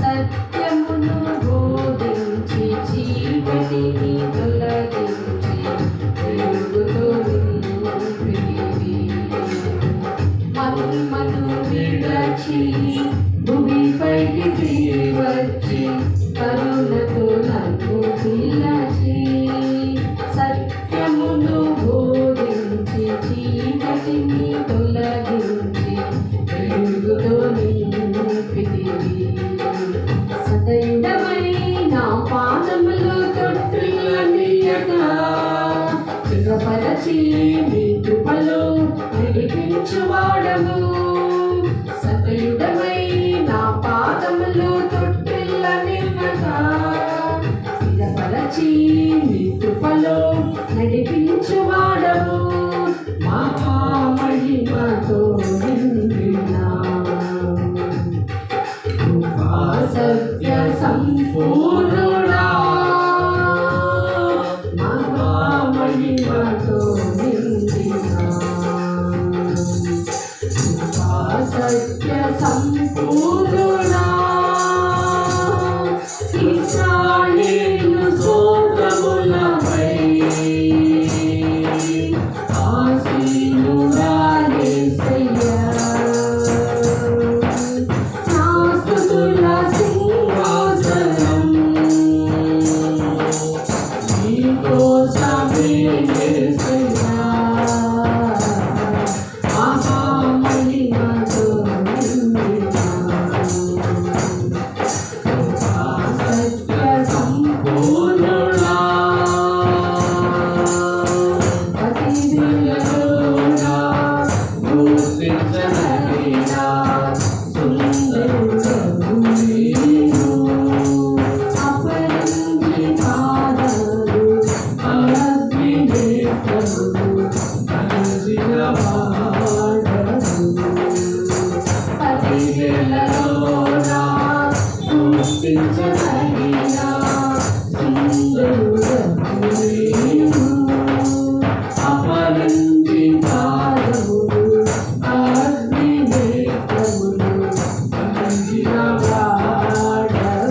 సత్యమును బోధించి చీకటిని తొలగించి వెలుగుతో నింపితివి. మహిమను విడచి భూమిపైకి దిగి వచ్చి కరుణతో నన్ను పిలచి సత్యమును బోధించి చీకటిని తొలగించి వెలుగుతో నింపితివి. సదయుడవై నా పాదములు తొట్టిల్లనీయగా స్థిరపరచి నీ కృపలో నడిపించువాడవు. సదయుడవై నా పాదములు తొట్టిల్లనీయగా స్థిరపరచి నీ కృపలో నడిపించువాడవు. మహామహిమతో నిండిన సత్య సంపూర్ణుడా, మహామహిమతో నిండిన సత్య సంపూర్ణుడా, ఇశ్రాయేలు స్తోత్రములపై ఆసీనుడా యేసయ్యా. నా స్తుతుల సింహాసనం నీకోసమే యేసయ్యా. మహామహిమతో నిండిన సత్య సంపూర్ణుడా, అతిథులలోనా గుర్తించదగిన సుందరుడవు నీవు. అపరంజి పాదాలు అగ్ని నేత్రములు కలిసిన వాడవు. అతిథులలోనా గుర్తించదగిన సుందరుడవు నీవు. అపరంజి పాదములు అగ్ని నేత్రములు కలిసిన వాడవు.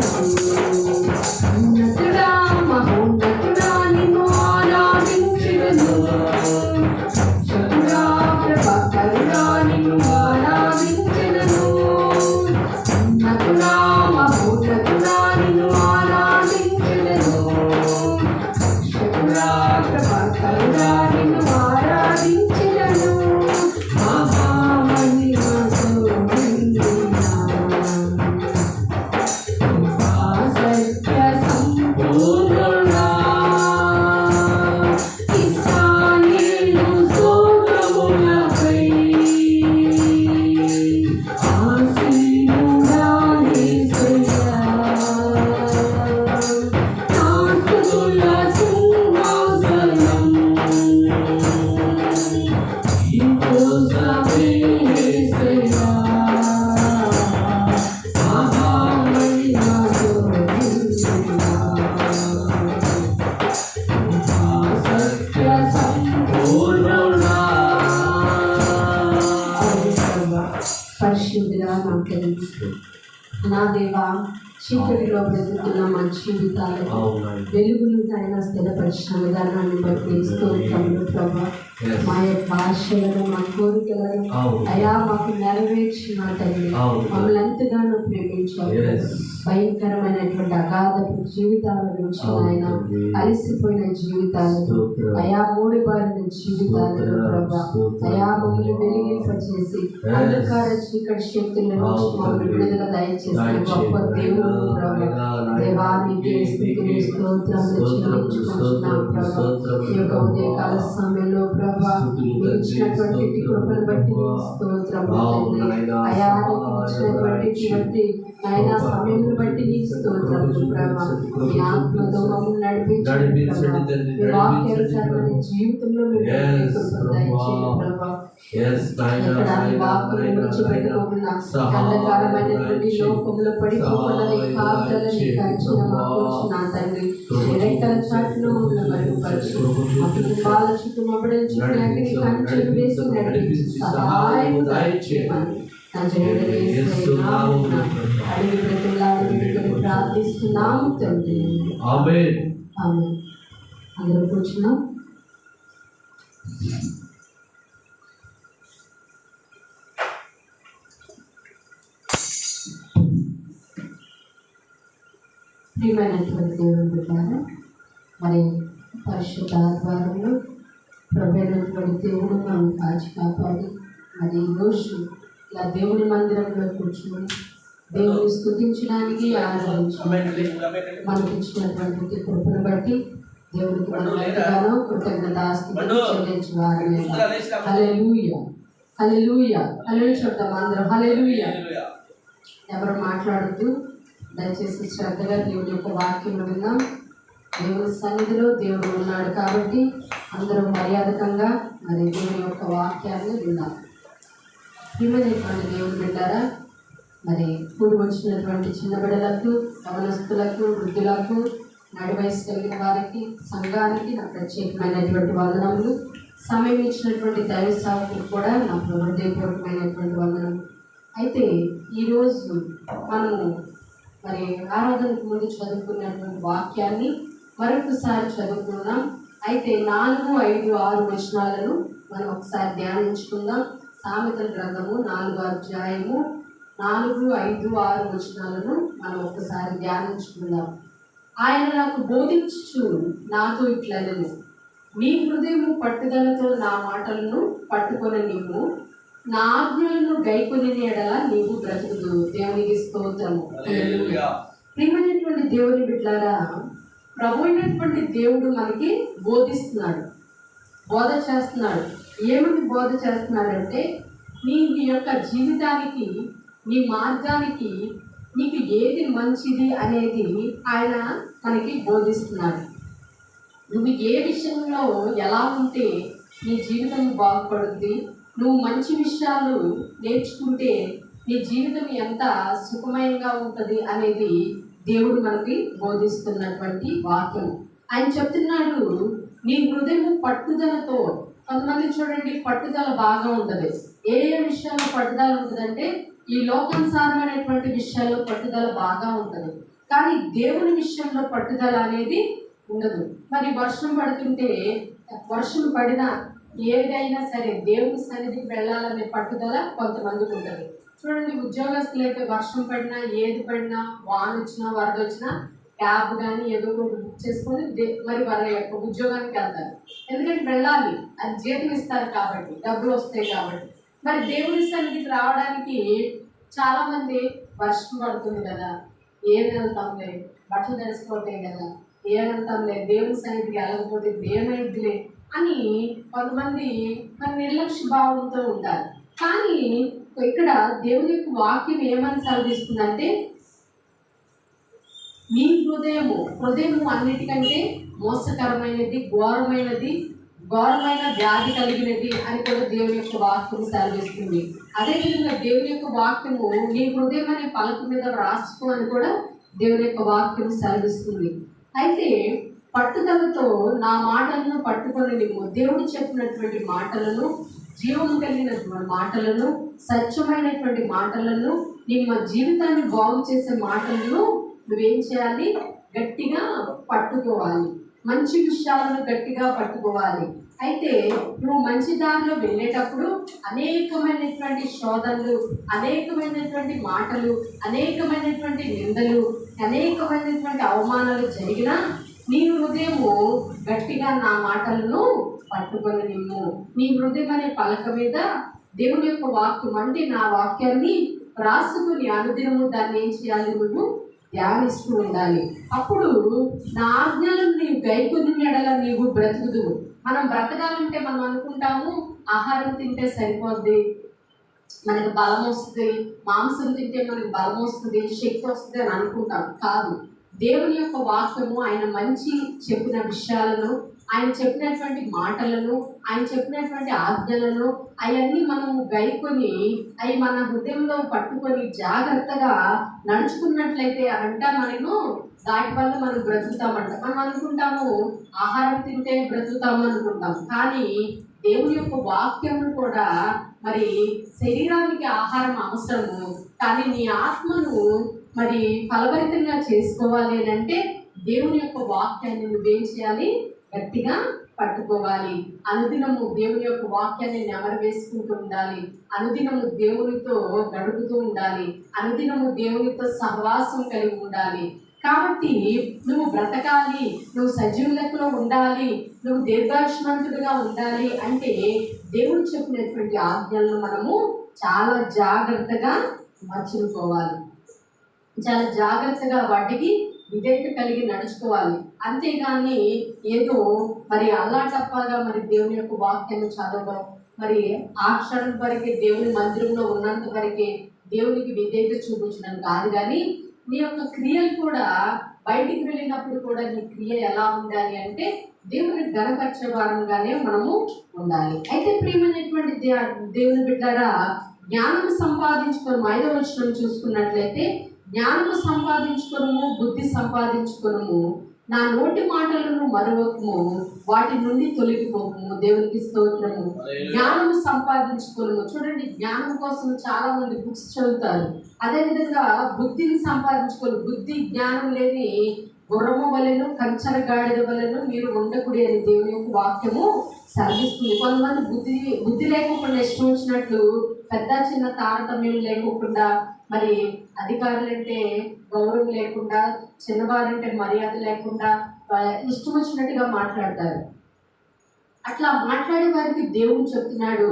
ఉన్నతుడా మహోన్నతుడా నిన్ను ఆరాధించెదను. రక్షకుడా ప్రభాకరుడా నిన్ను ఆరాధించెదను. ఉన్నతుడా మహోన్నతుడా నిన్ను ఆరాధించెదను. రక్షకుడా ప్రభాకరుడా నిన్ను ఆరాధించెదను. మహామహిమతో నిండిన సత్య సంపూర్ణుడా, ఇశ్రాయేలు స్తోత్రములపై ఆసీనుడా యేసయ్యా. నా స్తుతుల సింహాసనం నీకోసమే యేసయ్యా. మహామహిమతో నిండిన సత్య సంపూర్ణుడా. పరిశుద్ధుడా నాకు తెలుసు నా దేవా, చీకటిలో బ్రతుకుతున్న మా జీవితాలకు వెలుగును ఆయన స్థిరపరిచిన విధానాన్ని బట్టి స్తోత్రములు ప్రభా. మా యొక్క ఆశలను మా కోరికలను అయా మాకు నెరవేర్చిన తండ్రి మమ్మల్ని ఎంతగానో ప్రేమించారు. భయంకరమైనటువంటి అగాధపు జీవితాల నుంచి ఆయన అలసిపోయిన జీవితాలను అయా మూడిబారిన జీవితాలను ప్రభా అయా మమ్మల్ని వెలిగింపచేసి అంధకార చీకటి శక్తుల నుంచి మమ్మల్ని విడుదల దయచేసి గొప్ప దేవుడు ప్రభా దేవానికి స్తుతులు స్తోత్రములు చెల్లించుకుంటున్నాం ప్రభా. ఈ యొక్క ఉదయకాల సమయంలో ప్రభా ఇచ్చినటువంటి కృపను బట్టి స్తోత్రములు అయా ఇచ్చినటువంటి ఆయన సమయంలో బట్టి నీకు స్తోత్రములు ప్రభా. మీ ఆత్మతో మమ్మల్ని నడిపించండి వాక్యానుసారమైన జీవితంలో అంధకారమైనటువంటి లోకంలో పడిపోకుండా నీ కాపుదలని కాచిన మా తండ్రి రెక్కల చాటును మమ్మల్ని మరుగుపరచు. మా కుటుంబాల చుట్టూ మమ్మల్ని చుట్టూ కంచెలు వేసి నడిపించి సహాయం దయచేయమని అడిగి ప్రతిలాడి ప్రార్థిస్తున్నాము తండ్రి. ఆమేన్. అందరూ కూర్చున్నాం. ప్రియమైనటువంటి దేవుని బిడ్డలారా, మరి పరిశుద్ధ ఆధ్వర్యంలో ప్రభువైనటువంటి దేవుడు మనం కాచి కాపాడి మరి ఈరోజు ఇలా దేవుని మందిరంలో కూర్చొని దేవుని స్తుతించడానికి ఆరాధించడానికి మనకి ఇచ్చినటువంటి కృపను బట్టి దేవుడికి మనం ఎంతగానో కృతజ్ఞతాస్తుతులు చెల్లించువారమే. హల్లెలూయా హల్లెలూయా హల్లెలూయా చెప్తాం అందరం. హల్లెలూయా. ఎవరు మాట్లాడుతూ దయచేసి శ్రద్ధగా దేవుడి యొక్క వాక్యం విందాం. దేవుని సన్నిధిలో దేవుడు ఉన్నాడు కాబట్టి అందరూ మర్యాదకంగా మరి దేవుని యొక్క వాక్యాన్ని విందాం. ప్రియమైనటువంటి దేవుని బిడ్డారా, మరి కూడి వచ్చినటువంటి చిన్న బిడ్డలకు, యవనస్తులకు, వృద్ధులకు, నడి వయసు కలిగిన వారికి, సంఘానికి నా ప్రత్యేకమైనటువంటి వందనములు. సమయం ఇచ్చినటువంటి దైవ సేవకులకు కూడా నా హృదయపూర్వకమైనటువంటి వందనములు. అయితే ఈరోజు మనము మరి ఆరాధనకు ముందు చదువుకున్నటువంటి వాక్యాన్ని మరొకసారి చదువుకున్నాం. అయితే 4, 5, 6 వచనాలను మనం ఒకసారి ధ్యానించుకుందాం. సామెతల గ్రంథము 4వ అధ్యాయము 4, 5, 6 వచనాలను మనం ఒకసారి ధ్యానించుకుందాం. ఆయన నాకు బోధించుచు నాతో ఇట్లనెను, నీ హృదయము పట్టుదలతో నా మాటలను పట్టుకొని నీవు నా ఆజ్ఞలను గైకొని ఎడల నీవు బ్రతుకుదు. దేవునికి స్తోత్రము. ప్రియమైనటువంటి దేవుని బిడ్డలారా, ప్రభు అయినటువంటి దేవుడు మనకి బోధిస్తున్నాడు, బోధ చేస్తున్నాడు. ఏమని బోధ చేస్తున్నాడంటే నీ యొక్క జీవితానికి, నీ మార్గానికి నీకు ఏది మంచిది అనేది ఆయన మనకి బోధిస్తున్నాడు. నువ్వు ఏ విషయంలో ఎలా ఉంటే నీ జీవితం బాగుపడుద్ది, నువ్వు మంచి విషయాలు నేర్చుకుంటే నీ జీవితం ఎంత సుఖమయంగా ఉంటుంది అనేది దేవుడు మనకి బోధిస్తున్నటువంటి వాక్యం. ఆయన చెప్తున్నాడు, నీ హృదయం పట్టుదలతో. కొంతమంది చూడండి, పట్టుదల బాగా ఉంటుంది. ఏ ఏ విషయాల్లో పట్టుదల ఉంటుందంటే ఈ లోకానుసారమైనటువంటి విషయాల్లో పట్టుదల బాగా ఉంటుంది, కానీ దేవుని విషయంలో పట్టుదల అనేది ఉండదు. మరి వర్షం పడుతుంటే, వర్షం పడినా ఏదైనా సరే దేవుని సన్నిధికి వెళ్ళాలనే పట్టుదల కొంతమందికి ఉంటుంది. చూడండి, ఉద్యోగస్తులు అయితే వర్షం పడినా, ఏది పడినా, వాన వచ్చినా, వరద వచ్చినా క్యాబ్ కానీ ఏదో ఒకటి బుక్ చేసుకొని మరి వారి యొక్క ఉద్యోగానికి వెళ్తారు. ఎందుకంటే వెళ్ళాలి, అది జీతం ఇస్తారు కాబట్టి, డబ్బులు వస్తాయి కాబట్టి. మరి దేవుని సన్నిధికి రావడానికి చాలామంది వర్షం పడుతుంది కదా, ఏం వెళ్తాంలే, బట్టలు తడిసిపోతాయి కదా, ఏం వెళ్తాంలే, దేవుని సన్నిధికి వెళ్ళకపోతే ఏమైద్దిలే అని కొంతమంది మరి నిర్లక్ష్య భావంతో ఉంటారు. కానీ ఇక్కడ దేవుని యొక్క వాక్యం ఏమని సెలవిస్తుందంటే, నీ హృదయము అన్నిటికంటే మోసకరమైనది, ఘోరమైన వ్యాధి కలిగినది అని కూడా దేవుని యొక్క వాక్యం సెలవిస్తుంది. అదేవిధంగా దేవుని యొక్క వాక్యము నీ హృదయం అనే పలక మీద రాసుకో అని కూడా దేవుని యొక్క వాక్యం సెలవిస్తుంది. అయితే పట్టుదలతో నా మాటలను పట్టుకొని నీవు దేవుడు చెప్పినటువంటి మాటలను, జీవము కలిగినటువంటి మాటలను, సత్యమైనటువంటి మాటలను, ನಿಮ್ಮ జీవితాన్ని బాగు చేసే మాటలను నువ్వేం చేయాలి? గట్టిగా పట్టుకోవాలి. మంచి విషయాలను గట్టిగా పట్టుకోవాలి. అయితే నువ్వు మంచి దారిలో వెళ్ళేటప్పుడు అనేకమైనటువంటి శోధనలు, అనేకమైనటువంటి మాటలు, అనేకమైనటువంటి నిందలు, అనేకమైనటువంటి అవమానాలు జరిగినా నీ హృదయము గట్టిగా నా మాటలను పట్టుకొని నిమ్ము. నీ హృదయం అనే పలక మీద దేవుని యొక్క వాక్యం అంటే నా వాక్యాన్ని రాసుకుని అనుదినము దాన్ని ఏం చేయాలి, నువ్వు ధ్యానిస్తూ ఉండాలి. అప్పుడు నా ఆజ్ఞలను నీవు గైకొని ఎడల నీవు బ్రతుకుదువు. మనం బ్రతకాలంటే మనం అనుకుంటాము ఆహారం తింటే సరిపోద్ది, మనకి బలం వస్తుంది, మాంసం తింటే మనకి బలం వస్తుంది, శక్తి వస్తుంది అని అనుకుంటాం. కాదు, దేవుని యొక్క వాక్యము, ఆయన మంచి చెప్పిన విషయాలను, ఆయన చెప్పినటువంటి మాటలను, ఆయన చెప్పినటువంటి ఆజ్ఞలను అవన్నీ మనము గైకొని అవి మన హృదయంలో పట్టుకొని జాగ్రత్తగా నడుచుకున్నట్లయితే అవంట మనము దాటి వల్ల మనం బ్రతుకుతామంట. మనం అనుకుంటాము ఆహారం తింటే బ్రతుకుతాము అనుకుంటాం, కానీ దేవుని యొక్క వాక్యము కూడా మరి శరీరానికి ఆహారం అవసరము, కానీ నీ ఆత్మను మరి ఫలభరితంగా చేసుకోవాలి అంటే దేవుని యొక్క వాక్యాన్ని నువ్వేం చేయాలి, గట్టిగా పట్టుకోవాలి. అనుదినము దేవుని యొక్క వాక్యాన్ని నెమరు వేసుకుంటూ ఉండాలి. అనుదినము దేవునితో గడుపుతూ ఉండాలి. అనుదినము దేవునితో సహవాసం కలిగి ఉండాలి. కాబట్టి నువ్వు బ్రతకాలి, నువ్వు సజీవ లెక్కలో ఉండాలి, నువ్వు దీర్ఘాయుష్మంతుడిగా ఉండాలి అంటే దేవుడు చెప్పినటువంటి ఆజ్ఞలను మనము చాలా జాగ్రత్తగా మర్చిపోవాలి. చాలా జాగ్రత్తగా వాటికి విధేయత కలిగి నడుచుకోవాలి. అంతేగాని ఏదో మరి అల్లాటప్పగా మరి దేవుని యొక్క వాక్యాన్ని చదవడం, మరి ఆ క్షణం వరకే దేవుని మందిరంలో ఉన్నంత వరకే దేవునికి విధేయత చూపించడం కాదు, కానీ నీ యొక్క క్రియలు కూడా బయటికి వెళ్ళినప్పుడు కూడా నీ క్రియ ఎలా ఉండాలి అంటే దేవుని ఘనపరిచే వారంగానే మనము ఉండాలి. అయితే ప్రియమైనటువంటి దేవుని బిడ్డారా, జ్ఞానం సంపాదించుకొని 5వ వచనం చూసుకున్నట్లయితే, జ్ఞానము సంపాదించుకొనుము, బుద్ధి సంపాదించుకొనుము, నా నోటి మాటలను మరువకము, వాటి నుండి తొలగిపోకము. దేవునికి స్తోత్రము. జ్ఞానము సంపాదించుకొనుము. చూడండి, జ్ఞానం కోసం చాలా మంది బుక్స్ చదువుతారు. అదేవిధంగా బుద్ధిని సంపాదించుకోను. బుద్ధి జ్ఞానం లేని గుర్రము వలెను కంచర గాడిద వలెను మీరు ఉండకూడదు అని దేవుని యొక్క వాక్యము సెలవిస్తుంది. కొంతమంది బుద్ధి లేకుండా ఇష్టం వచ్చినట్లు, పెద్ద చిన్న తారతమ్యం లేకుండా, మరి అధికారులంటే గౌరవం లేకుండా, చిన్నవారంటే మర్యాద లేకుండా ఇష్టం వచ్చినట్టుగా మాట్లాడతారు. అట్లా మాట్లాడే వారికి దేవుడు చెప్తున్నాడు,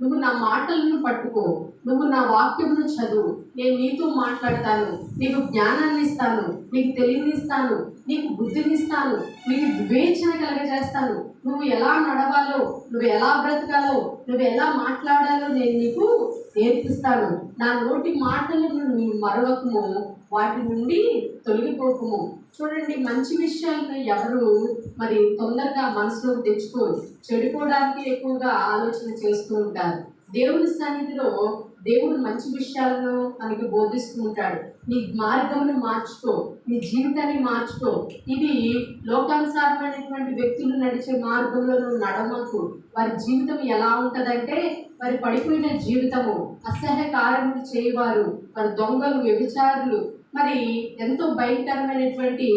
నువ్వు నా మాటలను పట్టుకో, నువ్వు నా వాక్యమును చదువు, నేను నీతో మాట్లాడతాను, నీకు జ్ఞానాన్ని ఇస్తాను, నీకు తెలివినిస్తాను, నీకు బుద్ధినిస్తాను, నీకు వివేచన కలగజేస్తాను, నువ్వు ఎలా నడవాలో, నువ్వు ఎలా బ్రతకాలో, నువ్వు ఎలా మాట్లాడాలో నేను నీకు నేర్పిస్తాను. నా నోటి మాటలను నువ్వు మరవకము, వాటి నుండి తొలగిపోకము. చూడండి, మంచి విషయాలను ఎవరు మరి తొందరగా మనసులోకి తెచ్చుకోరు, చెడిపోవడానికి ఎక్కువగా ఆలోచన చేస్తూ ఉంటారు. దేవుని సన్నిధిలో దేవుడు మంచి విషయాలను మనకి బోధిస్తూ ఉంటాడు. నీ మార్గమును మార్చుకో, నీ జీవితాన్ని మార్చుకో. ఇది లోకానుసారమైనటువంటి వ్యక్తులు నడిచే మార్గంలో నువ్వు నడమకు. వారి జీవితం ఎలా ఉంటుందంటే, వారి పడిపోయిన జీవితము, అసహ్య కార్యములు చేయవారు, వారి దొంగలు, వ్యభిచారులు, మరి ఎంతో భయంకరమైనటువంటి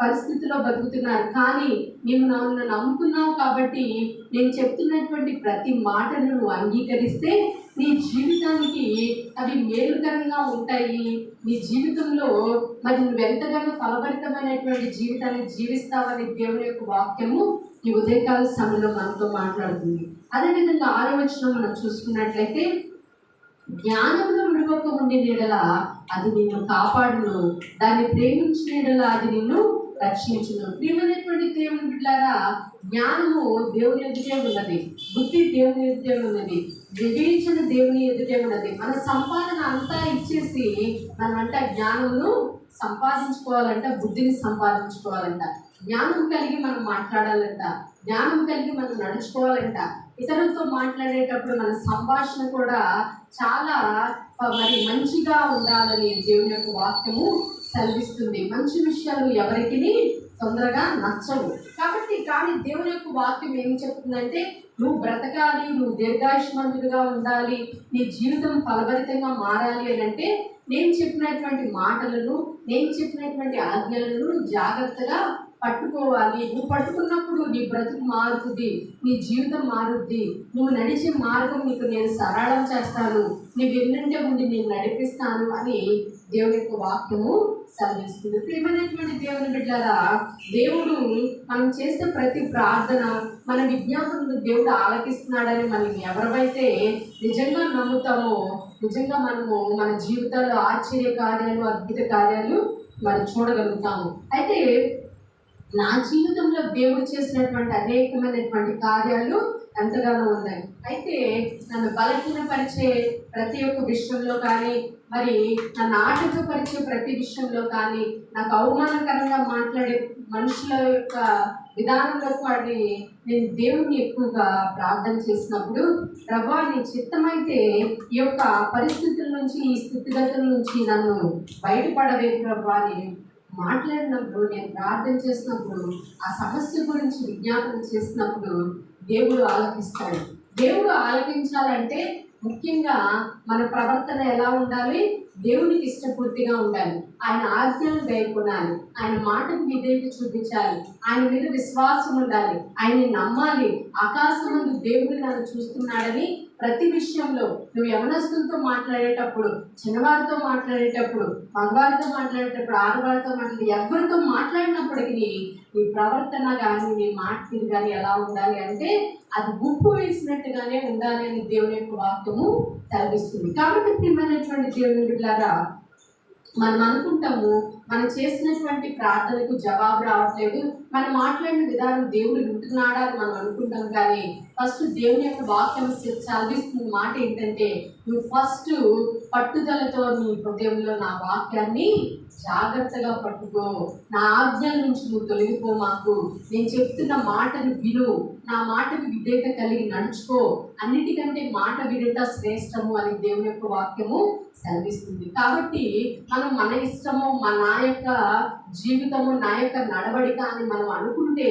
పరిస్థితిలో బతుకుతున్నారు. కానీ నీవు నన్ను నమ్ముకున్నావు కాబట్టి నేను చెప్తున్నటువంటి ప్రతి మాటను నువ్వు అంగీకరిస్తే నీ జీవితానికి అవి మేలుకరంగా ఉంటాయి. నీ జీవితంలో మరి నువ్వు ఎంతగానో ఫలభరితమైనటువంటి జీవితాన్ని జీవిస్తావని దేవుని యొక్క వాక్యము ఈ ఉదయకాల సమయంలో మనతో మాట్లాడుతుంది. అదేవిధంగా 6వ వచనం మనం చూసుకున్నట్లయితే, జ్ఞానంలో విడువక ఉండే నీడల అది నిన్ను కాపాడును, దాన్ని ప్రేమించిన నీడల అది నిన్ను రక్షించును. ప్రియమైనటువంటి దేవుని బిడ్డలారా, జ్ఞానము దేవుని ఎదుటే ఉన్నది, బుద్ధి దేవుని ఎదుటే ఉన్నది, వివేచన దేవుని ఎదుటే ఉన్నది. మన సంపాదన అంతా ఇచ్చేసి మనమంట జ్ఞానమును సంపాదించుకోవాలంట, బుద్ధిని సంపాదించుకోవాలంట, జ్ఞానం కలిగి మనం మాట్లాడాలంట, జ్ఞానం కలిగి మనం నడుచుకోవాలంట. ఇతరులతో మాట్లాడేటప్పుడు మన సంభాషణ కూడా చాలా మరి మంచిగా ఉండాలని దేవుని యొక్క వాక్యము సెలవిస్తుంది. మంచి విషయాలు ఎవరికి తొందరగా నచ్చవు. కానీ దేవుని యొక్క వాక్యం ఏం చెప్తుందంటే, నువ్వు బ్రతకాలి, నువ్వు దీర్ఘాయుష్మంతుడిగా ఉండాలి, నీ జీవితం ఫలభరితంగా మారాలి అని అంటే నేను చెప్పినటువంటి మాటలను, నేను చెప్పినటువంటి ఆజ్ఞలను జాగ్రత్తగా పట్టుకోవాలి. నువ్వు పట్టుకున్నప్పుడు నీ బ్రతుకు మారుతుంది, నీ జీవితం మారుద్ది, నువ్వు నడిచే మార్గం నీకు నేను సరళం చేస్తాను, నీ వెన్నంటే ముందు నేను నడిపిస్తాను అని దేవుని యొక్క వాక్యము సెలవిస్తుంది. ప్రియమైనటువంటి దేవుని బిడ్డలారా, దేవుడు మనం చేసే ప్రతి ప్రార్థన, మన విజ్ఞాపనలు దేవుడు ఆలకిస్తున్నాడని మనం ఎవరైతే నిజంగా నమ్ముతామో, నిజంగా మనము మన జీవితాల్లో ఆశ్చర్య కార్యాలు, అద్భుత కార్యాలు మనం చూడగలుగుతాము. అయితే నా జీవితంలో దేవుడు చేసినటువంటి అనేకమైనటువంటి కార్యాలు ఎంతగానో ఉన్నాయి. అయితే నన్ను బలహీనపరిచే ప్రతి ఒక్క విషయంలో కానీ, మరి నన్ను ఆటంకపరిచే ప్రతి విషయంలో కానీ, నాకు అవమానకరంగా మాట్లాడే మనుషుల యొక్క విధానంలో వాడి నేను దేవుణ్ణి ఎక్కువగా ప్రార్థన చేసినప్పుడు, ప్రభా నీ చిత్తమైతే ఈ యొక్క పరిస్థితుల నుంచి, ఈ స్థితిగతుల నుంచి నన్ను బయటపడవే ప్రభా నేను మాట్లాడినప్పుడు, నేను ప్రార్థన చేసినప్పుడు, ఆ సమస్య గురించి విజ్ఞాపన చేసినప్పుడు దేవుడు ఆలకిస్తాడు. దేవుడు ఆలకించాలంటే ముఖ్యంగా మన ప్రవర్తన ఎలా ఉండాలి? దేవునికి ఇష్టపూర్తిగా ఉండాలి, ఆయన ఆజ్ఞలను గైకొనాలి, ఆయన మాటకు విధేయత చూపించాలి, ఆయన మీద విశ్వాసం ఉండాలి, ఆయన్ని నమ్మాలి. ఆకాశమందు దేవుడు నన్ను చూస్తున్నాడని ప్రతి విషయంలో నువ్వు యవనస్తులతో మాట్లాడేటప్పుడు, చిన్నవారితో మాట్లాడేటప్పుడు, మగవారితో మాట్లాడేటప్పుడు, ఆడవారితో ఎవరితో మాట్లాడినప్పటికీ నీ ప్రవర్తన కానీ, నీ మాట తీరు కానీ ఎలా ఉండాలి అంటే అది ఉప్పు వేసినట్టుగానే ఉండాలి అని దేవుని యొక్క వాక్యము సెలవిస్తుంది. కాబట్టి ప్రియమైనటువంటి దేవుని బిడ్డలారా, మనం అనుకుంటాము మనం చేసినటువంటి ప్రార్థనకు జవాబు రావట్లేదు, మనం మాట్లాడిన విధానం దేవుడు వింటున్నాడా అని మనం అనుకుంటాం. కానీ ఫస్ట్ దేవుని యొక్క వాక్యం చదివిస్తున్న మాట ఏంటంటే, నువ్వు ఫస్ట్ పట్టుదలతో నీ హృదయంలో నా వాక్యాన్ని జాగ్రత్తగా పట్టుకో, నా ఆజ్ఞల నుంచి నువ్వు తొలగిపో, మాకు నేను చెప్తున్న మాటను విను, నా మాటకు విధేయత కలిగి నడుచుకో, అన్నిటికంటే మాట వినుట శ్రేష్టము అని దేవుని యొక్క వాక్యము సెలవిస్తుంది. కాబట్టి మనం మన ఇష్టము, నా యొక్క జీవితము, నా యొక్క నడవడిక అని మనం అనుకుంటే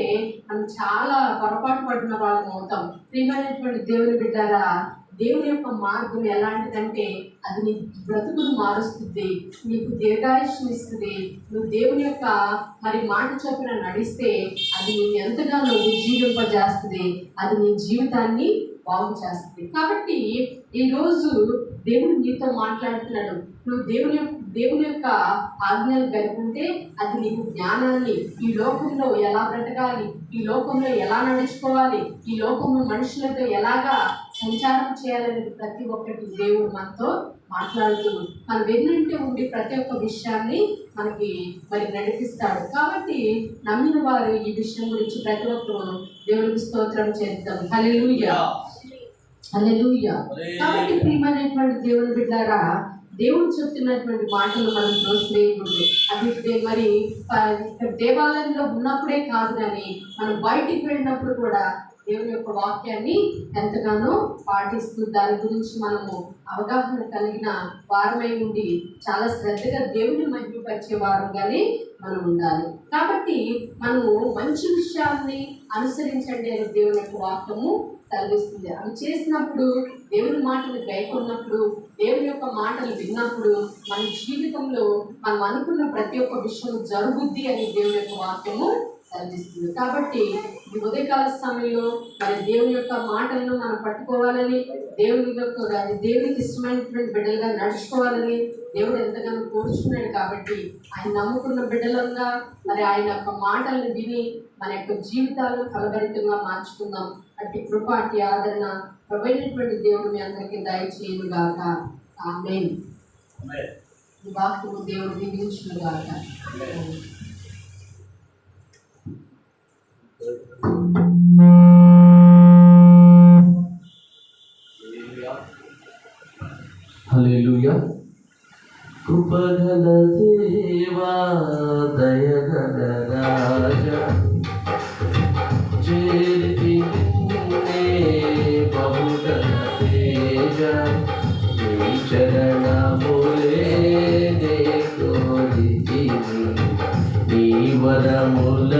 మనం చాలా పొరపాటు పడిన వాళ్ళం అవుతాం. ప్రియమైనటువంటి దేవుని బిడ్డారా, దేవుని యొక్క మార్గం ఎలాంటిదంటే అది నీ బ్రతుకును మారుస్తుంది, నీకు దీర్ఘాయుష్ను ఇస్తుంది. నువ్వు దేవుని యొక్క మరి మాట చొప్పున నడిస్తే అది నేను ఎంతగానో ఉజ్జీవింపజేస్తుంది, అది నీ జీవితాన్ని బాగు చేస్తుంది. కాబట్టి ఈరోజు దేవుడు నీతో మాట్లాడుతున్నాడు. నువ్వు దేవుని యొక్క ఆజ్ఞలు గడుపుంటే అది నీకు జ్ఞానాన్ని, ఈ లోకంలో ఎలా బ్రతకాలి, ఈ లోకంలో ఎలా నడుచుకోవాలి, ఈ లోకంలో మనుషులతో ఎలాగా సంచారం చేయాలని ప్రతి ఒక్కటి దేవుడు మనతో మాట్లాడుతూ మన వెన్నంటే ఉండి ప్రతి ఒక్క విషయాన్ని మనకి మరి నడిపిస్తాడు. కాబట్టి నమ్మిన వారు ఈ విషయం గురించి ప్రతి ఒక్కరు దేవునికి స్తోత్రం చేద్దాం. హల్లెలూయా, హల్లెలూయా. కాబట్టి ప్రియమైనటువంటి దేవుని బిడ్డారా, దేవుడు చెప్తున్నటువంటి మాటలు మనం తోసివేయకూడదు. అది మరి దేవాలయంలో ఉన్నప్పుడే కాదు, కానీ మనం బయటికి వెళ్ళినప్పుడు కూడా దేవుని యొక్క వాక్యాన్ని ఎంతగానో పాటిస్తూ దాని గురించి మనము అవగాహన కలిగిన వారమై ఉండి చాలా శ్రద్ధగా దేవుని మహిమపరిచే వారంగానే మనం ఉండాలి. కాబట్టి మనము మంచి విషయాన్ని అనుసరించండి అని దేవుని యొక్క వాక్యము సెలవిస్తుంది. అవి చేసినప్పుడు, దేవుని మాటలు గైకొన్నప్పుడు, దేవుని యొక్క మాటలు విన్నప్పుడు మన జీవితంలో మనం అనుకున్న ప్రతి ఒక్క విషయం జరుగుద్ది అని దేవుని యొక్క వాక్యము సెలవిస్తుంది. కాబట్టి ఈ ఉదయకాల సమయంలో మరి దేవుని యొక్క మాటలను మనం పట్టుకోవాలని, దేవునికి ఇష్టమైనటువంటి బిడ్డలుగా నడుచుకోవాలని దేవుడు ఎంతగానో కోరుచున్నాడు. కాబట్టి ఆయన నమ్ముకున్న బిడ్డలంగా మరి ఆయన యొక్క మాటలను విని మన యొక్క జీవితాలను ఫలభరితంగా మార్చుకుందాం. అట్టి కృప, అట్టి ఆదరణ ప్రభువైనటువంటి దేవుడు మీ అందరికీ దయచేయును గాక. ఆమేన్. ఈ వాక్యము దేవుడు దీవించును గాక. హల్లెలూయా. కృపగల దేవా, దయగల రాజా, చేరితి నిన్నే బహుగల తేజ, నీ చరణములే నే కోరితిని, నీ వరముల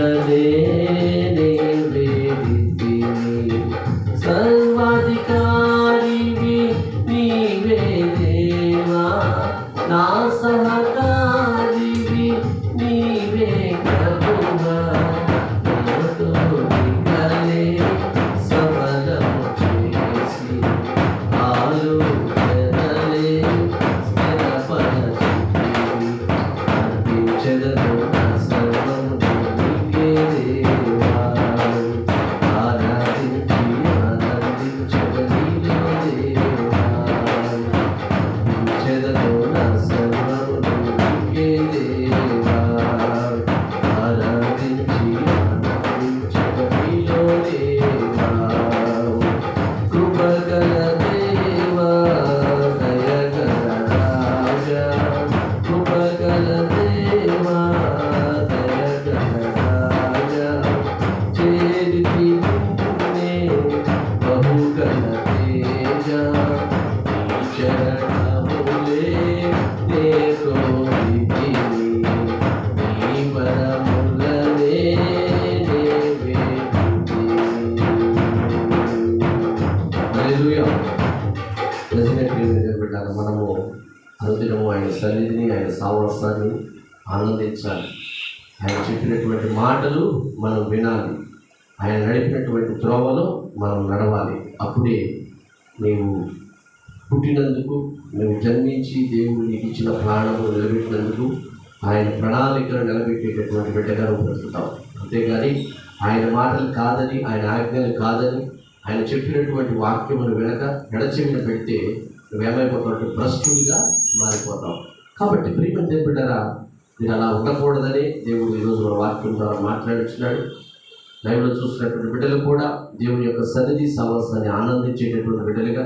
సావాసాన్ని ఆనందించాలి. ఆయన చెప్పినటువంటి మాటలు మనం వినాలి. ఆయన నడిపినటువంటి త్రోవలో మనం నడవాలి. అప్పుడే నీవు పుట్టినందుకు, నువ్వు జన్మించి దేవుడు నీకు ఇచ్చిన ప్రాణము నిలబెట్టినందుకు ఆయన ప్రణాళికను నిలబెట్టేటటువంటి బిడ్డగా నువ్వు బ్రతుకుతావు. అంతేగాని ఆయన మాటలు కాదని, ఆయన ఆజ్ఞలు కాదని, ఆయన చెప్పినటువంటి వాక్యమును వెనక ఎడచెవిన పెడితే నువ్వేమైపోతావు? భ్రష్టుడిగా మారిపోతావు. కాబట్టి ప్రియమైన దేవుని బిడ్డరా, మీరు అలా ఉండకూడదని దేవుడు ఈరోజు మన వాక్యం ద్వారా మాట్లాడుచున్నాడు. లైవ్లో చూసినటువంటి బిడ్డలు కూడా దేవుని యొక్క సన్నిధి సహవాసాన్ని ఆనందించేటటువంటి బిడ్డలుగా,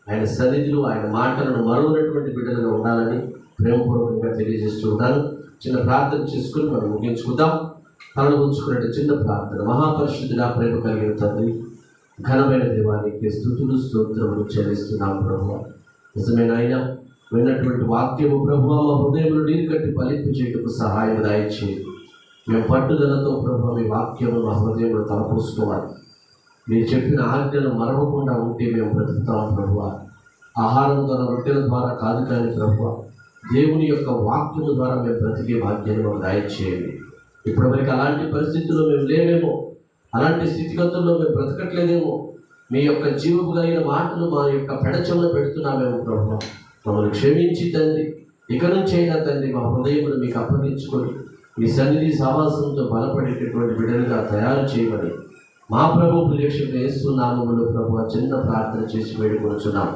ఆయన సన్నిధిలో ఆయన మాటలను మరువనటువంటి బిడ్డలుగా ఉండాలని ప్రేమపూర్వకంగా తెలియజేస్తూ ఉన్నాను. చిన్న ప్రార్థన చేసుకుని మనం ముగించుకుందాం. కళ్ళు ఉంచుకున్నట్టు చిన్న ప్రార్థన. మహాపరిశుద్ధుడా, ప్రేమ కలిగిన తండ్రి, ఘనమైన దేవానికి స్తుతులు స్తోత్రములు చెల్లిస్తున్నాం ప్రభువా. నిజమైన ఆయన విన్నటువంటి వాక్యము ప్రభువా మా హృదయంలో నీరు కట్టి ఫలింపు చేయటకు సహాయం దయచేయండి. మేము పట్టుదలతో ప్రభువా మీ వాక్యము మా హృదయంలో తలపోసుకోవాలి. మీరు చెప్పిన ఆజ్ఞలు మరవకుండా ఉంటే మేము బ్రతుకుతాం ప్రభువా. ఆహారం ద్వారా, రొట్టెల ద్వారా కాదు కానీ ప్రభువా, దేవుని యొక్క వాక్యము ద్వారా మేము బ్రతికే భాగ్యాన్ని మాకు దయచేయండి. ఇప్పుడు మనకి అలాంటి పరిస్థితుల్లో మేము లేవేమో, అలాంటి స్థితిగతుల్లో మేము బ్రతకట్లేదేమో, మీ యొక్క జీవము కలిగిన మాటలు మా యొక్క పెడచెవులో పెడుతున్నామేమో ప్రభువా. మమ్మల్ని క్షమించి తండ్రి, ఇక నుంచి అయినా తండ్రి మా హృదయమును మీకు అప్పగించుకొని మీ సన్నిధి సహవాసంతో బలపడేటటువంటి బిడ్డలుగా తయారు చేయమని మా ప్రభు ప్రియక్షకుడు యేసు నామములో ప్రభువా చిన్న ప్రార్థన చేసి వేడుకొనుచున్నాం.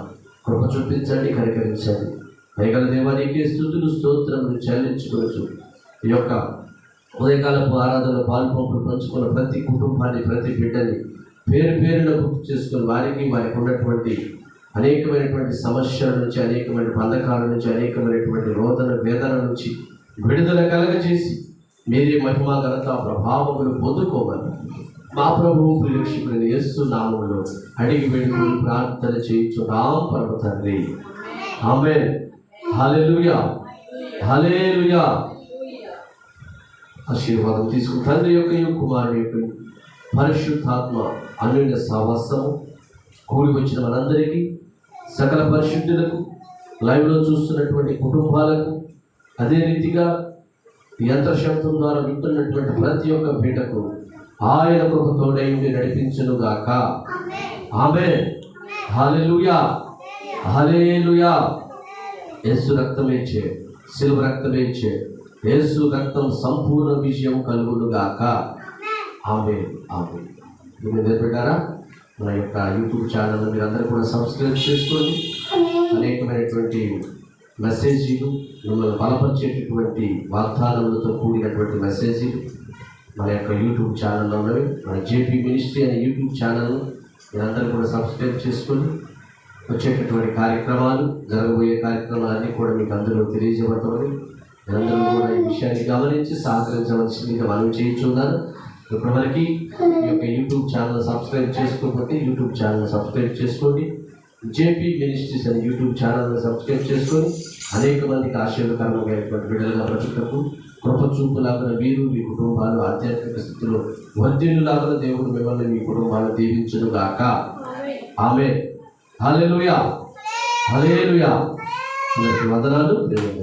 కృప చూపించండి, కనికరించండి. దయగల దేవానికి స్తుతులు స్తోత్రములు చెల్లించుకొనుచు ఈ యొక్క ఉదయకాలపు ఆరాధనలో పాల్పంపులు పంచుకున్న ప్రతి కుటుంబాన్ని, ప్రతి బిడ్డని పేరు పేరున గుర్తు చేసుకుని వారికి ఉన్నటువంటి అనేకమైనటువంటి సమస్యల నుంచి, అనేకమైన బంధకాల నుంచి, అనేకమైనటువంటి రోదన వేదన నుంచి విడుదల కలగజేసి మీరే మహిమా ఘనత ప్రభావములు పొందుకోవాలి. మా ప్రభువు ప్రియరక్షకుడైన యేసు నామములో అడిగి వేడుకొని ప్రార్థన చేయించున్నాం పరమ తండ్రి. ఆమేన్. హల్లెలూయా, హల్లెలూయా. ఆశీర్వాదం తీసుకుని తండ్రి యొక్క కుమారుని యొక్క పరిశుద్ధాత్మ అన్యోన్య సహవాసము కూడి వచ్చిన మనందరికీ, సకల పరిశుద్ధులకు, లైవ్లో చూస్తున్నటువంటి కుటుంబాలకు, అదే రీతిగా యంత్రశబ్దం ద్వారా వింటున్నటువంటి ప్రతి ఒక్క బిడ్డకు ఆయన కృపతోడై నడిపించునుగాక. ఆమేన్. హల్లెలూయా, హల్లెలూయా. యేసు రక్తమేచ్చే, శిలువ రక్తమేచ్చే యేసు రక్తం సంపూర్ణ విజయం కలుగునుగాక. ఆమేన్, ఆమేన్. మీరు పెట్టారా? మన యొక్క యూట్యూబ్ ఛానల్ మీరందరూ కూడా సబ్స్క్రైబ్ చేసుకోండి. అనేకమైనటువంటి మెసేజీలు, మిమ్మల్ని బలపరిచేటటువంటి వాగ్దానములతో కూడినటువంటి మెసేజీలు మన యొక్క యూట్యూబ్ ఛానల్లో ఉన్నవి. మన జేపీ మినిస్ట్రీ అనే యూట్యూబ్ ఛానల్ మీరందరూ కూడా సబ్స్క్రైబ్ చేసుకొని వచ్చేటటువంటి కార్యక్రమాలు, జరగబోయే కార్యక్రమాలన్నీ కూడా మీకు అందులో తెలియజేయబడుతుంది. మీరందరూ కూడా ఈ విషయాన్ని గమనించి సహకరించవలసిందిగా మనం చేయించున్నాను. ఇప్పుడు మనకి ఈ యొక్క యూట్యూబ్ ఛానల్ సబ్స్క్రైబ్ చేసుకోకపోతే యూట్యూబ్ ఛానల్ సబ్స్క్రైబ్ చేసుకోండి. జేపీ మినిస్ట్రీస్ అనే యూట్యూబ్ ఛానల్ని సబ్స్క్రైబ్ చేసుకొని అనేక మందికి ఆశీర్వకరంగా బిడ్డలుగా బ్రతుకుటకు కృప చూపులాగా మీరు, మీ కుటుంబాలు ఆధ్యాత్మిక స్థితిలో వర్ధిల్లులాగా దేవుడు మిమ్మల్ని, మీ కుటుంబాలను దీవించునుగాక. ఆమేన్. హల్లెలూయా, హల్లెలూయా. వందనాలు. దేవుని